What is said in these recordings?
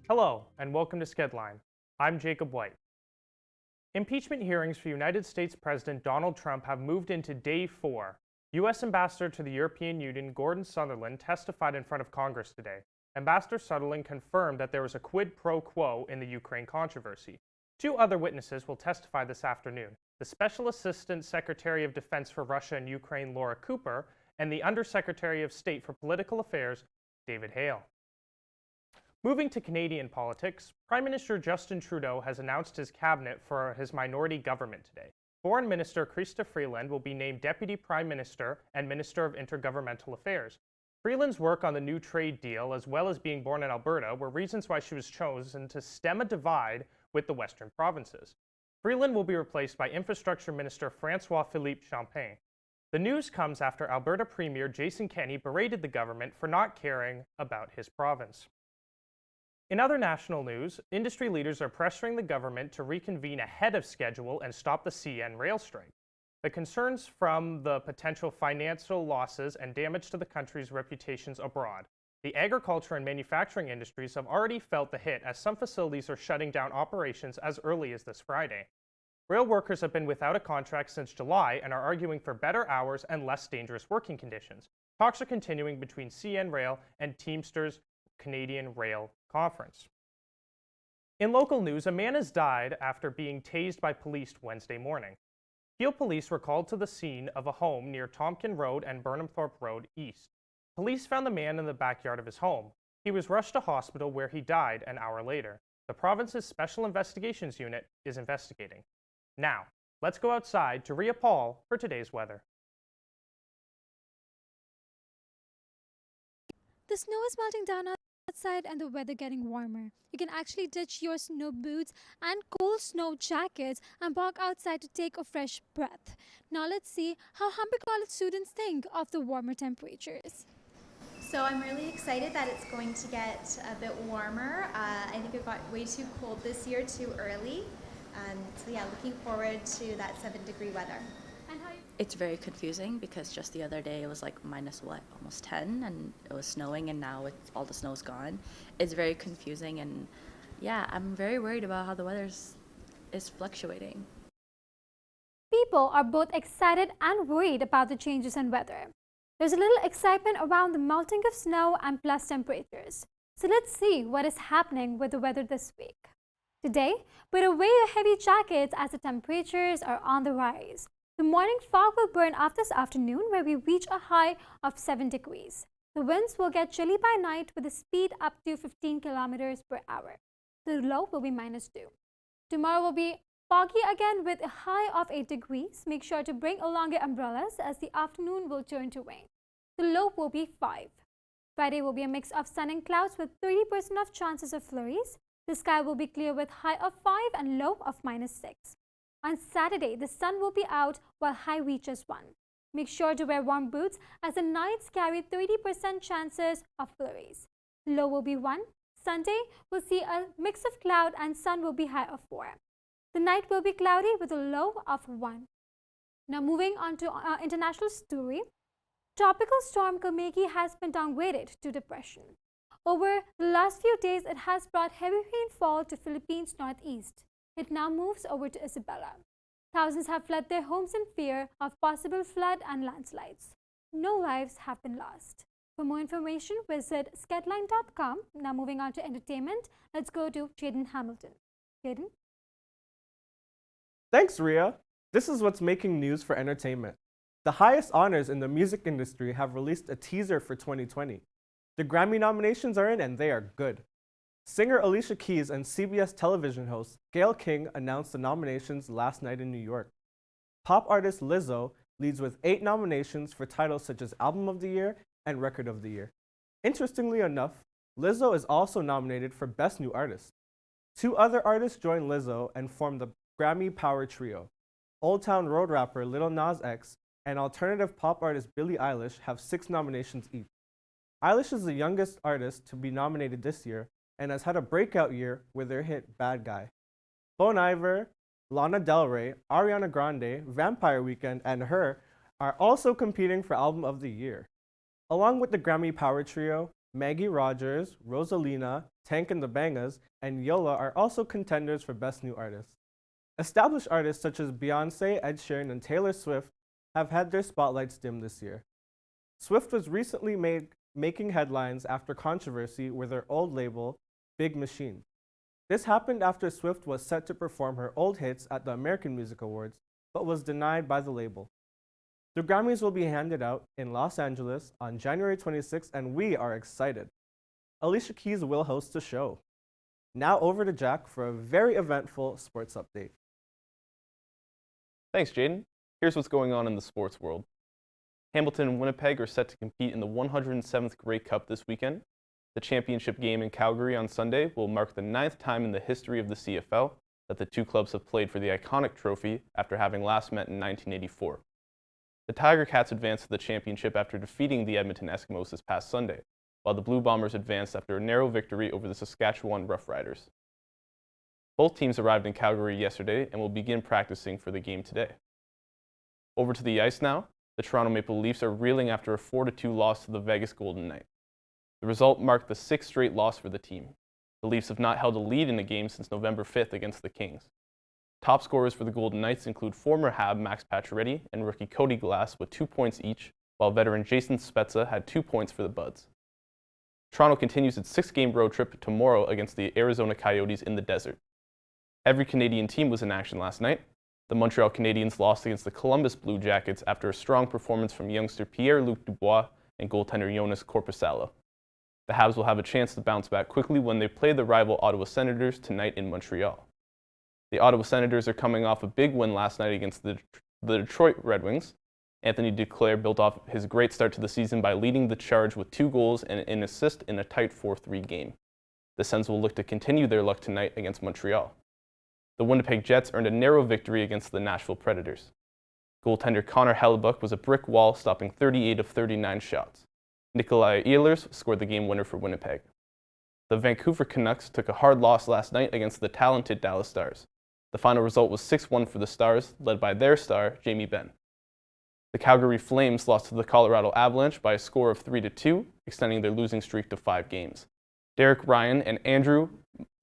Hello, and welcome to Skedline. I'm Jacob White. Impeachment hearings for United States President Donald Trump have moved into day 4. U.S. Ambassador to the European Union Gordon Sutherland testified in front of Congress today. Ambassador Sutherland confirmed that there was a quid pro quo in the Ukraine controversy. 2 other witnesses will testify this afternoon: the Special Assistant Secretary of Defense for Russia and Ukraine, Laura Cooper, and the Undersecretary of State for Political Affairs, David Hale. Moving to Canadian politics, Prime Minister Justin Trudeau has announced his cabinet for his minority government today. Foreign Minister Chrystia Freeland will be named Deputy Prime Minister and Minister of Intergovernmental Affairs. Freeland's work on the new trade deal, as well as being born in Alberta, were reasons why she was chosen to stem a divide with the Western provinces. Freeland will be replaced by Infrastructure Minister François-Philippe Champagne. The news comes after Alberta Premier Jason Kenney berated the government for not caring about his province. In other national news, industry leaders are pressuring the government to reconvene ahead of schedule and stop the CN rail strike. The concerns from the potential financial losses and damage to the country's reputations abroad. The agriculture and manufacturing industries have already felt the hit as some facilities are shutting down operations as early as this Friday. Rail workers have been without a contract since July and are arguing for better hours and less dangerous working conditions. Talks are continuing between CN Rail and Teamsters Canadian Rail Conference. In local news, a man has died after being tased by police Wednesday morning. Peel police were called to the scene of a home near Tompkin Road and Burnhamthorpe Road East. Police found the man in the backyard of his home. He was rushed to hospital where he died an hour later. The province's Special Investigations Unit is investigating. Now, let's go outside to Rhea Paul for today's weather. The snow is melting down outside and the weather getting warmer. You can actually ditch your snow boots and cool snow jackets and walk outside to take a fresh breath. Now let's see how Humber College students think of the warmer temperatures. So I'm really excited that it's going to get a bit warmer. I think it got way too cold this year, too early. So yeah, looking forward to that 7-degree weather. It's very confusing because just the other day it was like almost 10, and it was snowing, and now all the snow's gone. It's very confusing, and yeah, I'm very worried about how the weather is fluctuating. People are both excited and worried about the changes in weather. There's a little excitement around the melting of snow and plus temperatures. So let's see what is happening with the weather this week. Today, put away your heavy jackets as the temperatures are on the rise. The morning fog will burn off this afternoon, where we reach a high of 7 degrees. The winds will get chilly by night with a speed up to 15 kilometers per hour. The low will be -2. Tomorrow will be foggy again with a high of 8 degrees. Make sure to bring along your umbrellas as the afternoon will turn to rain. The low will be 5. Friday will be a mix of sun and clouds with 30% of chances of flurries. The sky will be clear with high of 5 and low of -6. On Saturday, the sun will be out while high reaches 1. Make sure to wear warm boots as the nights carry 30% chances of flurries. Low will be 1. Sunday will see a mix of cloud and sun will be high of 4. The night will be cloudy with a low of 1. Now moving on to our international story. Tropical storm Komegi has been downgraded to depression. Over the last few days, it has brought heavy rainfall to Philippines northeast. It now moves over to Isabela. Thousands have fled their homes in fear of possible flood and landslides. No lives have been lost. For more information, visit skedline.com. Now moving on to entertainment, let's go to Jaden Hamilton. Jaden? Thanks, Rhea. This is what's making news for entertainment. The highest honors in the music industry have released a teaser for 2020. The Grammy nominations are in and they are good. Singer Alicia Keys and CBS television host Gayle King announced the nominations last night in New York. Pop artist Lizzo leads with 8 nominations for titles such as Album of the Year and Record of the Year. Interestingly enough, Lizzo is also nominated for Best New Artist. 2 other artists join Lizzo and form the Grammy Power Trio. Old Town Road rapper Lil Nas X and alternative pop artist Billie Eilish have 6 nominations each. Eilish is the youngest artist to be nominated this year and has had a breakout year with their hit Bad Guy. Bon Iver, Lana Del Rey, Ariana Grande, Vampire Weekend, and Her are also competing for Album of the Year. Along with the Grammy Power Trio, Maggie Rogers, Rosalina, Tank and the Bangas, and Yola are also contenders for Best New Artist. Established artists such as Beyoncé, Ed Sheeran, and Taylor Swift have had their spotlights dimmed this year. Swift was recently making headlines after controversy with her old label, Big Machine. This happened after Swift was set to perform her old hits at the American Music Awards, but was denied by the label. The Grammys will be handed out in Los Angeles on January 26th, and we are excited. Alicia Keys will host the show. Now over to Jack for a very eventful sports update. Thanks, Jaden. Here's what's going on in the sports world. Hamilton and Winnipeg are set to compete in the 107th Grey Cup this weekend. The championship game in Calgary on Sunday will mark the 9th time in the history of the CFL that the two clubs have played for the iconic trophy after having last met in 1984. The Tiger Cats advanced to the championship after defeating the Edmonton Eskimos this past Sunday, while the Blue Bombers advanced after a narrow victory over the Saskatchewan Roughriders. Both teams arrived in Calgary yesterday and will begin practicing for the game today. Over to the ice now. The Toronto Maple Leafs are reeling after a 4-2 loss to the Vegas Golden Knights. The result marked the 6th straight loss for the team. The Leafs have not held a lead in a game since November 5th against the Kings. Top scorers for the Golden Knights include former Hab Max Pacioretty and rookie Cody Glass with 2 points each, while veteran Jason Spezza had 2 points for the Buds. Toronto continues its 6-game road trip tomorrow against the Arizona Coyotes in the desert. Every Canadian team was in action last night. The Montreal Canadiens lost against the Columbus Blue Jackets after a strong performance from youngster Pierre-Luc Dubois and goaltender Jonas Korpisalo. The Habs will have a chance to bounce back quickly when they play the rival Ottawa Senators tonight in Montreal. The Ottawa Senators are coming off a big win last night against the Detroit Red Wings. Anthony Duclair built off his great start to the season by leading the charge with 2 goals and an assist in a tight 4-3 game. The Sens will look to continue their luck tonight against Montreal. The Winnipeg Jets earned a narrow victory against the Nashville Predators. Goaltender Connor Hellebuck was a brick wall, stopping 38 of 39 shots. Nikolai Ehlers scored the game winner for Winnipeg. The Vancouver Canucks took a hard loss last night against the talented Dallas Stars. The final result was 6-1 for the Stars, led by their star, Jamie Benn. The Calgary Flames lost to the Colorado Avalanche by a score of 3-2, extending their losing streak to 5 games. Derek Ryan and Andrew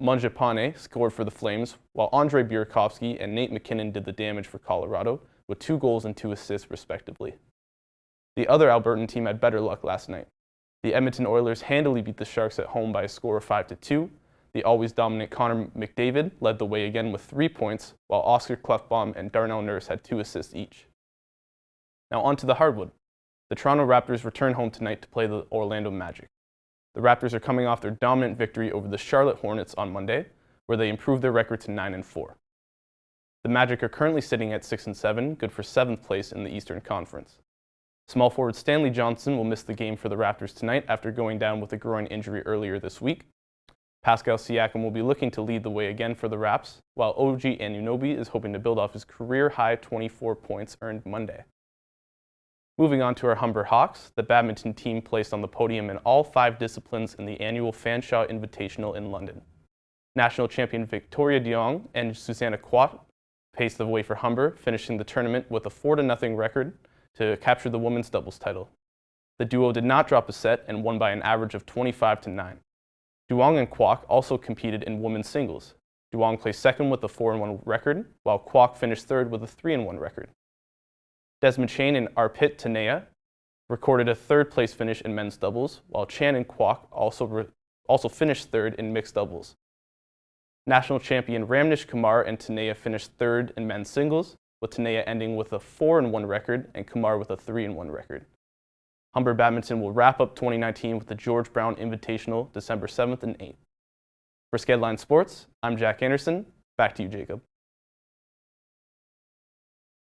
Mangiapane scored for the Flames, while Andrei Burakovsky and Nate McKinnon did the damage for Colorado, with 2 goals and 2 assists respectively. The other Albertan team had better luck last night. The Edmonton Oilers handily beat the Sharks at home by a score of 5-2. The always dominant Connor McDavid led the way again with 3 points, while Oscar Klefbom and Darnell Nurse had 2 assists each. Now on to the hardwood. The Toronto Raptors return home tonight to play the Orlando Magic. The Raptors are coming off their dominant victory over the Charlotte Hornets on Monday, where they improved their record to 9-4. The Magic are currently sitting at 6-7, good for 7th place in the Eastern Conference. Small forward Stanley Johnson will miss the game for the Raptors tonight after going down with a groin injury earlier this week. Pascal Siakam will be looking to lead the way again for the Raps, while OG Anunoby is hoping to build off his career-high 24 points earned Monday. Moving on to our Humber Hawks, the badminton team placed on the podium in all 5 disciplines in the annual Fanshawe Invitational in London. National champion Victoria Diong and Susanna Kwat paced the way for Humber, finishing the tournament with a 4-0 record to capture the women's doubles title. The duo did not drop a set and won by an average of 25-9. Duong and Kwok also competed in women's singles. Duong placed 2nd with a 4-1 record, while Kwok finished 3rd with a 3-1 record. Desmond Chain and Arpit Tanea recorded a 3rd place finish in men's doubles, while Chan and Kwok also finished 3rd in mixed doubles. National champion Ramnish Kumar and Tanea finished 3rd in men's singles, with Tanea ending with a 4-1 record and Kumar with a 3-1 record. Humber Badminton will wrap up 2019 with the George Brown Invitational December 7th and 8th. For Skedline Sports, I'm Jack Anderson. Back to you, Jacob.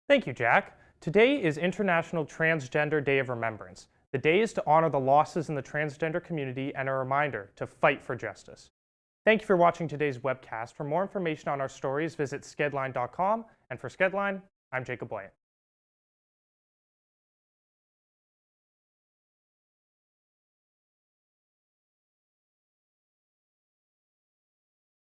Thank you, Jack. Today is International Transgender Day of Remembrance. The day is to honor the losses in the transgender community and a reminder to fight for justice. Thank you for watching today's webcast. For more information on our stories, visit skedline.com. And for Skedline, I'm Jacob White.